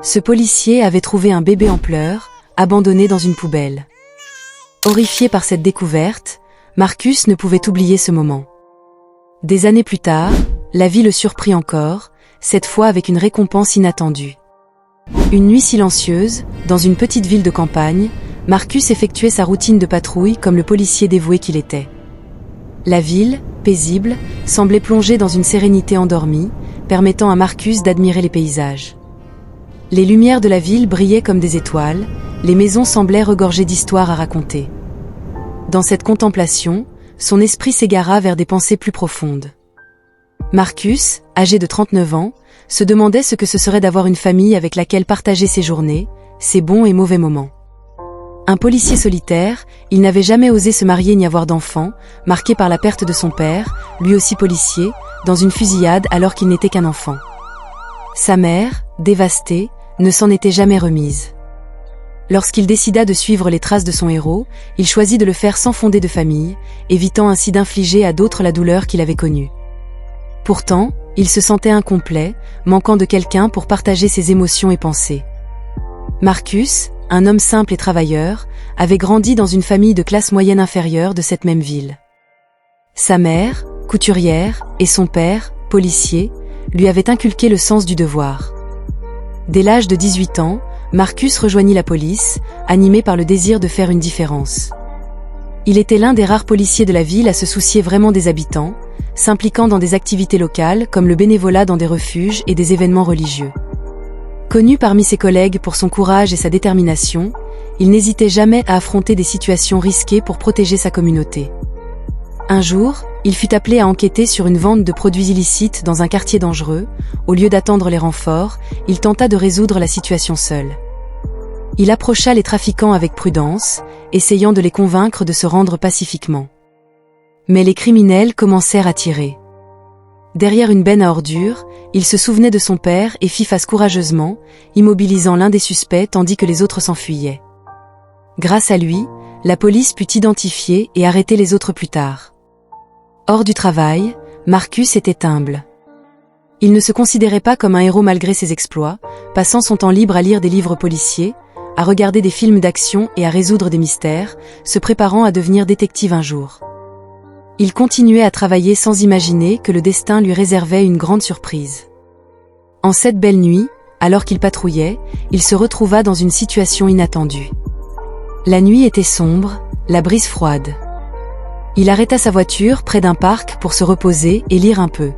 Ce policier avait trouvé un bébé en pleurs, abandonné dans une poubelle. Horrifié par cette découverte, Marcus ne pouvait oublier ce moment. Des années plus tard, la vie le surprit encore, cette fois avec une récompense inattendue. Une nuit silencieuse, dans une petite ville de campagne, Marcus effectuait sa routine de patrouille comme le policier dévoué qu'il était. La ville, paisible, semblait plongée dans une sérénité endormie, permettant à Marcus d'admirer les paysages. Les lumières de la ville brillaient comme des étoiles, les maisons semblaient regorgées d'histoires à raconter. Dans cette contemplation, son esprit s'égara vers des pensées plus profondes. Marcus, âgé de 39 ans, se demandait ce que ce serait d'avoir une famille avec laquelle partager ses journées, ses bons et mauvais moments. Un policier solitaire, il n'avait jamais osé se marier ni avoir d'enfants, marqué par la perte de son père, lui aussi policier, dans une fusillade alors qu'il n'était qu'un enfant. Sa mère, dévastée, ne s'en était jamais remise. Lorsqu'il décida de suivre les traces de son héros, il choisit de le faire sans fonder de famille, évitant ainsi d'infliger à d'autres la douleur qu'il avait connue. Pourtant, il se sentait incomplet, manquant de quelqu'un pour partager ses émotions et pensées. Marcus, un homme simple et travailleur, avait grandi dans une famille de classe moyenne inférieure de cette même ville. Sa mère, couturière, et son père, policier, lui avaient inculqué le sens du devoir. Dès l'âge de 18 ans, Marcus rejoignit la police, animé par le désir de faire une différence. Il était l'un des rares policiers de la ville à se soucier vraiment des habitants, s'impliquant dans des activités locales comme le bénévolat dans des refuges et des événements religieux. Connu parmi ses collègues pour son courage et sa détermination, il n'hésitait jamais à affronter des situations risquées pour protéger sa communauté. Un jour, il fut appelé à enquêter sur une vente de produits illicites dans un quartier dangereux. Au lieu d'attendre les renforts, il tenta de résoudre la situation seul. Il approcha les trafiquants avec prudence, essayant de les convaincre de se rendre pacifiquement. Mais les criminels commencèrent à tirer. Derrière une benne à ordures, il se souvenait de son père et fit face courageusement, immobilisant l'un des suspects tandis que les autres s'enfuyaient. Grâce à lui, la police put identifier et arrêter les autres plus tard. Hors du travail, Marcus était humble. Il ne se considérait pas comme un héros malgré ses exploits, passant son temps libre à lire des livres policiers, à regarder des films d'action et à résoudre des mystères, se préparant à devenir détective un jour. Il continuait à travailler sans imaginer que le destin lui réservait une grande surprise. En cette belle nuit, alors qu'il patrouillait, il se retrouva dans une situation inattendue. La nuit était sombre, la brise froide. Il arrêta sa voiture près d'un parc pour se reposer et lire un peu.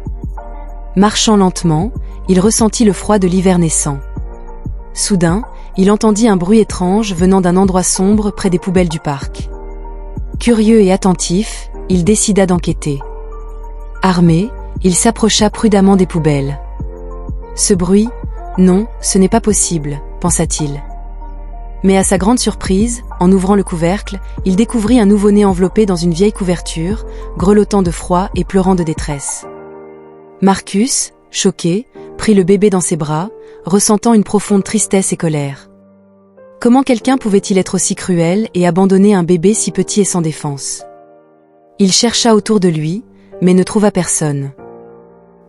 Marchant lentement, il ressentit le froid de l'hiver naissant. Soudain, il entendit un bruit étrange venant d'un endroit sombre près des poubelles du parc. Curieux et attentif, il décida d'enquêter. Armé, il s'approcha prudemment des poubelles. Ce bruit, non, ce n'est pas possible, pensa-t-il. Mais à sa grande surprise, en ouvrant le couvercle, il découvrit un nouveau-né enveloppé dans une vieille couverture, grelottant de froid et pleurant de détresse. Marcus, choqué, prit le bébé dans ses bras, ressentant une profonde tristesse et colère. Comment quelqu'un pouvait-il être aussi cruel et abandonner un bébé si petit et sans défense? Il chercha autour de lui, mais ne trouva personne.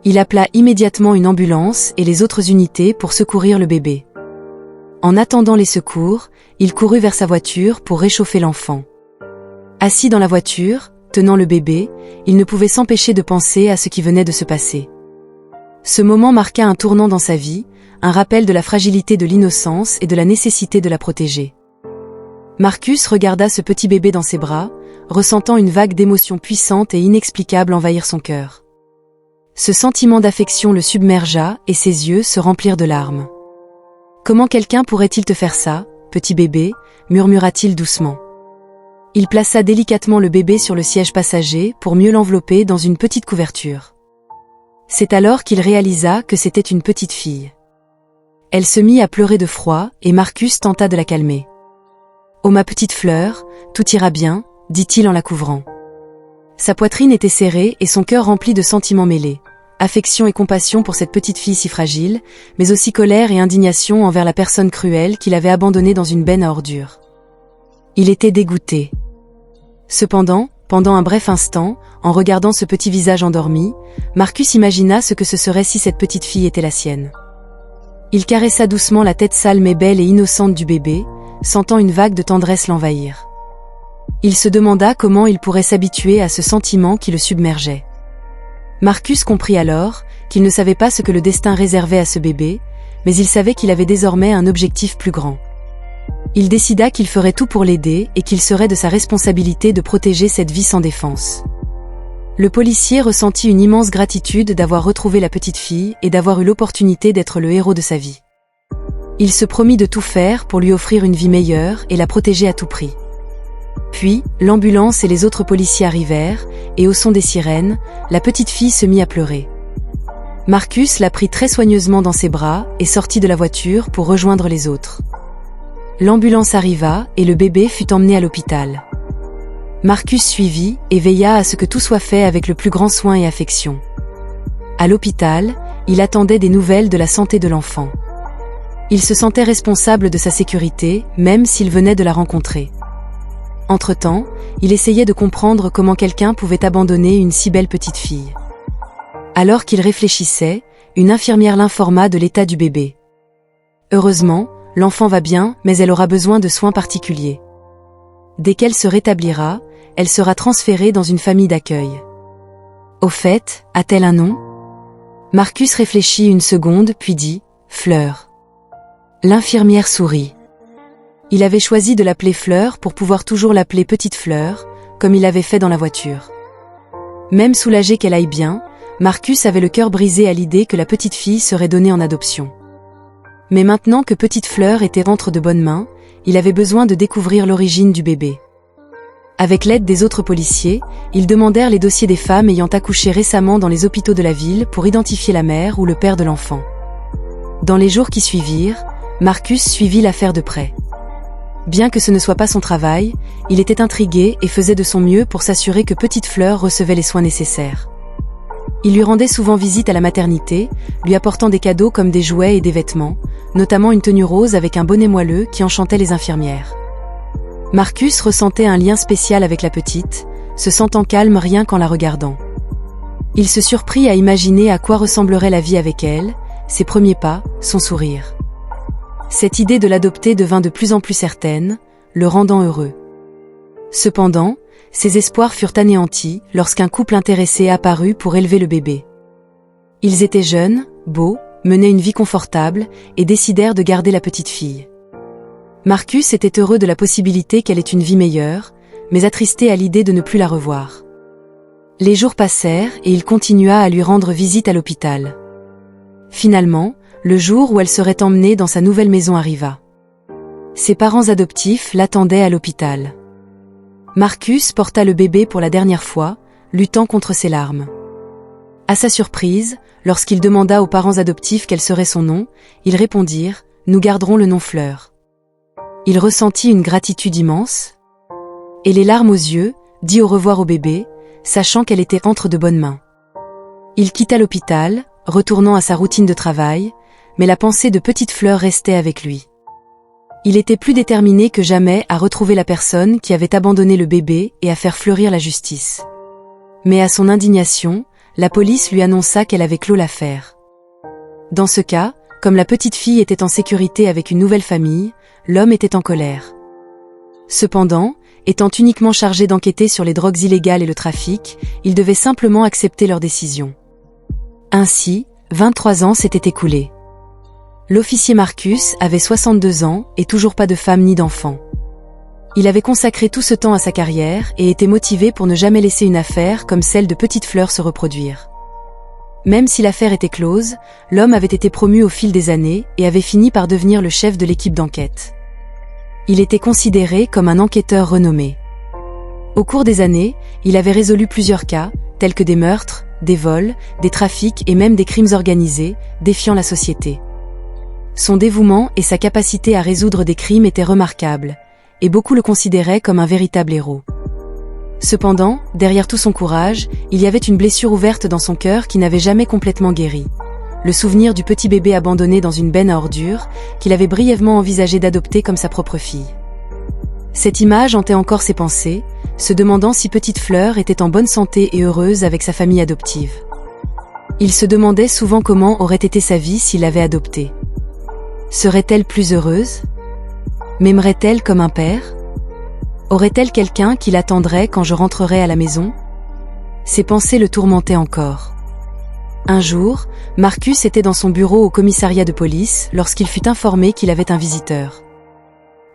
Il appela immédiatement une ambulance et les autres unités pour secourir le bébé. En attendant les secours, il courut vers sa voiture pour réchauffer l'enfant. Assis dans la voiture, tenant le bébé, il ne pouvait s'empêcher de penser à ce qui venait de se passer. Ce moment marqua un tournant dans sa vie, un rappel de la fragilité de l'innocence et de la nécessité de la protéger. Marcus regarda ce petit bébé dans ses bras, ressentant une vague d'émotions puissantes et inexplicables envahir son cœur. Ce sentiment d'affection le submergea et ses yeux se remplirent de larmes. « Comment quelqu'un pourrait-il te faire ça, petit bébé ?» murmura-t-il doucement. Il plaça délicatement le bébé sur le siège passager pour mieux l'envelopper dans une petite couverture. C'est alors qu'il réalisa que c'était une petite fille. Elle se mit à pleurer de froid et Marcus tenta de la calmer. « Oh ma petite fleur, tout ira bien », dit-il en la couvrant. Sa poitrine était serrée et son cœur rempli de sentiments mêlés. Affection et compassion pour cette petite fille si fragile, mais aussi colère et indignation envers la personne cruelle qu'il avait abandonnée dans une benne à ordures. Il était dégoûté. Cependant, pendant un bref instant, en regardant ce petit visage endormi, Marcus imagina ce que ce serait si cette petite fille était la sienne. Il caressa doucement la tête sale mais belle et innocente du bébé, sentant une vague de tendresse l'envahir. Il se demanda comment il pourrait s'habituer à ce sentiment qui le submergeait. Marcus comprit alors qu'il ne savait pas ce que le destin réservait à ce bébé, mais il savait qu'il avait désormais un objectif plus grand. Il décida qu'il ferait tout pour l'aider et qu'il serait de sa responsabilité de protéger cette vie sans défense. Le policier ressentit une immense gratitude d'avoir retrouvé la petite fille et d'avoir eu l'opportunité d'être le héros de sa vie. Il se promit de tout faire pour lui offrir une vie meilleure et la protéger à tout prix. Puis, l'ambulance et les autres policiers arrivèrent, et au son des sirènes, la petite fille se mit à pleurer. Marcus la prit très soigneusement dans ses bras et sortit de la voiture pour rejoindre les autres. L'ambulance arriva et le bébé fut emmené à l'hôpital. Marcus suivit et veilla à ce que tout soit fait avec le plus grand soin et affection. À l'hôpital, il attendait des nouvelles de la santé de l'enfant. Il se sentait responsable de sa sécurité, même s'il venait de la rencontrer. Entre-temps, il essayait de comprendre comment quelqu'un pouvait abandonner une si belle petite fille. Alors qu'il réfléchissait, une infirmière l'informa de l'état du bébé. Heureusement, l'enfant va bien, mais elle aura besoin de soins particuliers. Dès qu'elle se rétablira, elle sera transférée dans une famille d'accueil. Au fait, a-t-elle un nom? Marcus réfléchit une seconde puis dit « Fleur ». L'infirmière sourit. Il avait choisi de l'appeler Fleur pour pouvoir toujours l'appeler Petite Fleur, comme il avait fait dans la voiture. Même soulagé qu'elle aille bien, Marcus avait le cœur brisé à l'idée que la petite fille serait donnée en adoption. Mais maintenant que Petite Fleur était entre de bonnes mains, il avait besoin de découvrir l'origine du bébé. Avec l'aide des autres policiers, ils demandèrent les dossiers des femmes ayant accouché récemment dans les hôpitaux de la ville pour identifier la mère ou le père de l'enfant. Dans les jours qui suivirent, Marcus suivit l'affaire de près. Bien que ce ne soit pas son travail, il était intrigué et faisait de son mieux pour s'assurer que Petite Fleur recevait les soins nécessaires. Il lui rendait souvent visite à la maternité, lui apportant des cadeaux comme des jouets et des vêtements, notamment une tenue rose avec un bonnet moelleux qui enchantait les infirmières. Marcus ressentait un lien spécial avec la petite, se sentant calme rien qu'en la regardant. Il se surprit à imaginer à quoi ressemblerait la vie avec elle, ses premiers pas, son sourire. Cette idée de l'adopter devint de plus en plus certaine, le rendant heureux. Cependant, ses espoirs furent anéantis lorsqu'un couple intéressé apparut pour élever le bébé. Ils étaient jeunes, beaux, menaient une vie confortable et décidèrent de garder la petite fille. Marcus était heureux de la possibilité qu'elle ait une vie meilleure, mais attristé à l'idée de ne plus la revoir. Les jours passèrent et il continua à lui rendre visite à l'hôpital. Finalement, le jour où elle serait emmenée dans sa nouvelle maison arriva. Ses parents adoptifs l'attendaient à l'hôpital. Marcus porta le bébé pour la dernière fois, luttant contre ses larmes. À sa surprise, lorsqu'il demanda aux parents adoptifs quel serait son nom, ils répondirent « Nous garderons le nom Fleur ». Il ressentit une gratitude immense, et les larmes aux yeux, dit au revoir au bébé, sachant qu'elle était entre de bonnes mains. Il quitta l'hôpital, retournant à sa routine de travail, mais la pensée de Petite Fleur restait avec lui. Il était plus déterminé que jamais à retrouver la personne qui avait abandonné le bébé et à faire fleurir la justice. Mais à son indignation, la police lui annonça qu'elle avait clos l'affaire. Dans ce cas, comme la petite fille était en sécurité avec une nouvelle famille, l'homme était en colère. Cependant, étant uniquement chargé d'enquêter sur les drogues illégales et le trafic, il devait simplement accepter leur décision. Ainsi, 23 ans s'étaient écoulés. L'officier Marcus avait 62 ans et toujours pas de femme ni d'enfant. Il avait consacré tout ce temps à sa carrière et était motivé pour ne jamais laisser une affaire comme celle de Petite Fleur se reproduire. Même si l'affaire était close, l'homme avait été promu au fil des années et avait fini par devenir le chef de l'équipe d'enquête. Il était considéré comme un enquêteur renommé. Au cours des années, il avait résolu plusieurs cas, tels que des meurtres, des vols, des trafics et même des crimes organisés, défiant la société. Son dévouement et sa capacité à résoudre des crimes étaient remarquables, et beaucoup le considéraient comme un véritable héros. Cependant, derrière tout son courage, il y avait une blessure ouverte dans son cœur qui n'avait jamais complètement guéri. Le souvenir du petit bébé abandonné dans une benne à ordures, qu'il avait brièvement envisagé d'adopter comme sa propre fille. Cette image hantait encore ses pensées, se demandant si Petite Fleur était en bonne santé et heureuse avec sa famille adoptive. Il se demandait souvent comment aurait été sa vie s'il l'avait adoptée. Serait-elle plus heureuse? M'aimerait-elle comme un père? Aurait-elle quelqu'un qui l'attendrait quand je rentrerais à la maison? Ces pensées le tourmentaient encore. Un jour, Marcus était dans son bureau au commissariat de police lorsqu'il fut informé qu'il avait un visiteur.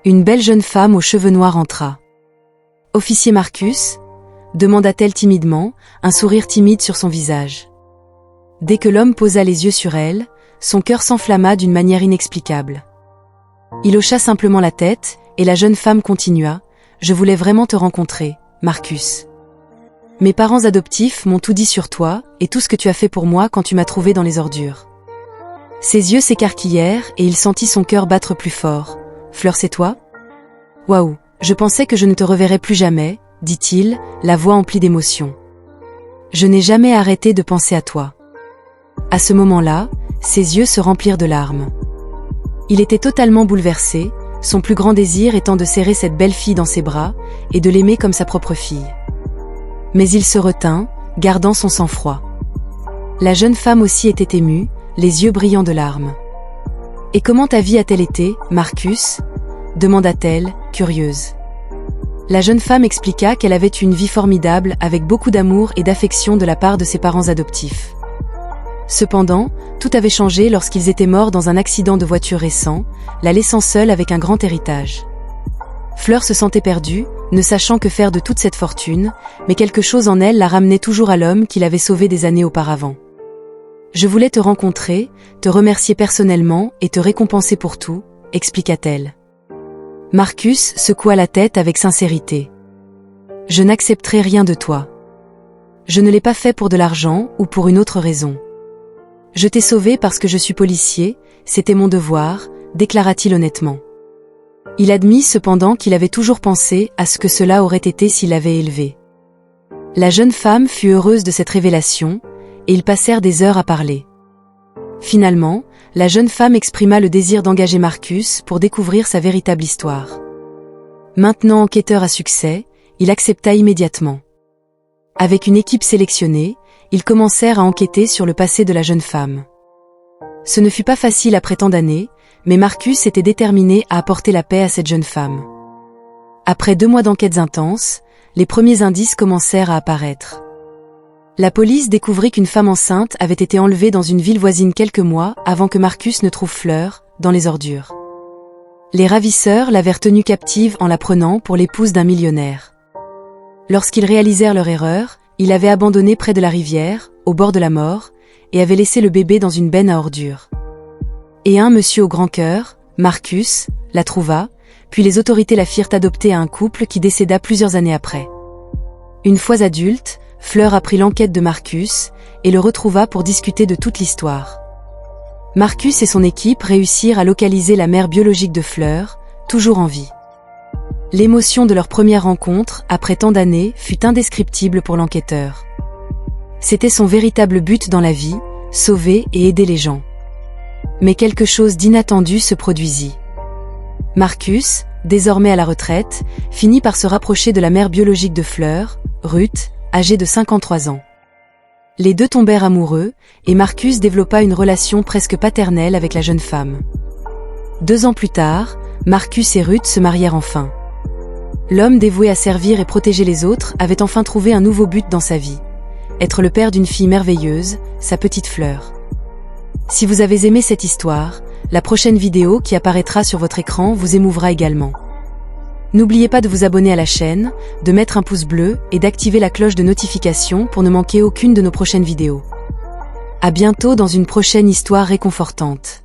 Une belle jeune femme aux cheveux noirs entra. « Officier Marcus ?» demanda-t-elle timidement, un sourire timide sur son visage. Dès que l'homme posa les yeux sur elle, son cœur s'enflamma d'une manière inexplicable. Il hocha simplement la tête, et la jeune femme continua. « Je voulais vraiment te rencontrer, Marcus. Mes parents adoptifs m'ont tout dit sur toi, et tout ce que tu as fait pour moi quand tu m'as trouvé dans les ordures. » Ses yeux s'écarquillèrent, et il sentit son cœur battre plus fort. « Fleur, c'est toi? Waouh, je pensais que je ne te reverrais plus jamais, dit-il, la voix emplie d'émotion. Je n'ai jamais arrêté de penser à toi. » À ce moment-là, ses yeux se remplirent de larmes. Il était totalement bouleversé, son plus grand désir étant de serrer cette belle fille dans ses bras et de l'aimer comme sa propre fille. Mais il se retint, gardant son sang-froid. La jeune femme aussi était émue, les yeux brillants de larmes. « Et comment ta vie a-t-elle été, Marcus ?» demanda-t-elle, curieuse. La jeune femme expliqua qu'elle avait eu une vie formidable avec beaucoup d'amour et d'affection de la part de ses parents adoptifs. Cependant, tout avait changé lorsqu'ils étaient morts dans un accident de voiture récent, la laissant seule avec un grand héritage. Fleur se sentait perdue, ne sachant que faire de toute cette fortune, mais quelque chose en elle la ramenait toujours à l'homme qui l'avait sauvée des années auparavant. « Je voulais te rencontrer, te remercier personnellement et te récompenser pour tout, » expliqua-t-elle. Marcus secoua la tête avec sincérité. « Je n'accepterai rien de toi. Je ne l'ai pas fait pour de l'argent ou pour une autre raison. Je t'ai sauvé parce que je suis policier, c'était mon devoir, déclara-t-il honnêtement. Il admit cependant qu'il avait toujours pensé à ce que cela aurait été s'il l'avait élevé. La jeune femme fut heureuse de cette révélation, et ils passèrent des heures à parler. Finalement, la jeune femme exprima le désir d'engager Marcus pour découvrir sa véritable histoire. Maintenant enquêteur à succès, il accepta immédiatement. Avec une équipe sélectionnée, ils commencèrent à enquêter sur le passé de la jeune femme. Ce ne fut pas facile après tant d'années, mais Marcus était déterminé à apporter la paix à cette jeune femme. Après 2 mois d'enquêtes intenses, les premiers indices commencèrent à apparaître. La police découvrit qu'une femme enceinte avait été enlevée dans une ville voisine quelques mois avant que Marcus ne trouve Fleur, dans les ordures. Les ravisseurs l'avèrent tenue captive en la prenant pour l'épouse d'un millionnaire. Lorsqu'ils réalisèrent leur erreur, ils l'avaient abandonnée près de la rivière, au bord de la mort, et avaient laissé le bébé dans une benne à ordures. Et un monsieur au grand cœur, Marcus, la trouva, puis les autorités la firent adopter à un couple qui décéda plusieurs années après. Une fois adulte, Fleur apprit l'enquête de Marcus et le retrouva pour discuter de toute l'histoire. Marcus et son équipe réussirent à localiser la mère biologique de Fleur, toujours en vie. L'émotion de leur première rencontre, après tant d'années, fut indescriptible pour l'enquêteur. C'était son véritable but dans la vie, sauver et aider les gens. Mais quelque chose d'inattendu se produisit. Marcus, désormais à la retraite, finit par se rapprocher de la mère biologique de Fleur, Ruth, âgée de 53 ans. Les deux tombèrent amoureux, et Marcus développa une relation presque paternelle avec la jeune femme. 2 ans plus tard, Marcus et Ruth se marièrent enfin. L'homme dévoué à servir et protéger les autres avait enfin trouvé un nouveau but dans sa vie. Être le père d'une fille merveilleuse, sa petite Fleur. Si vous avez aimé cette histoire, la prochaine vidéo qui apparaîtra sur votre écran vous émouvra également. N'oubliez pas de vous abonner à la chaîne, de mettre un pouce bleu et d'activer la cloche de notification pour ne manquer aucune de nos prochaines vidéos. À bientôt dans une prochaine histoire réconfortante.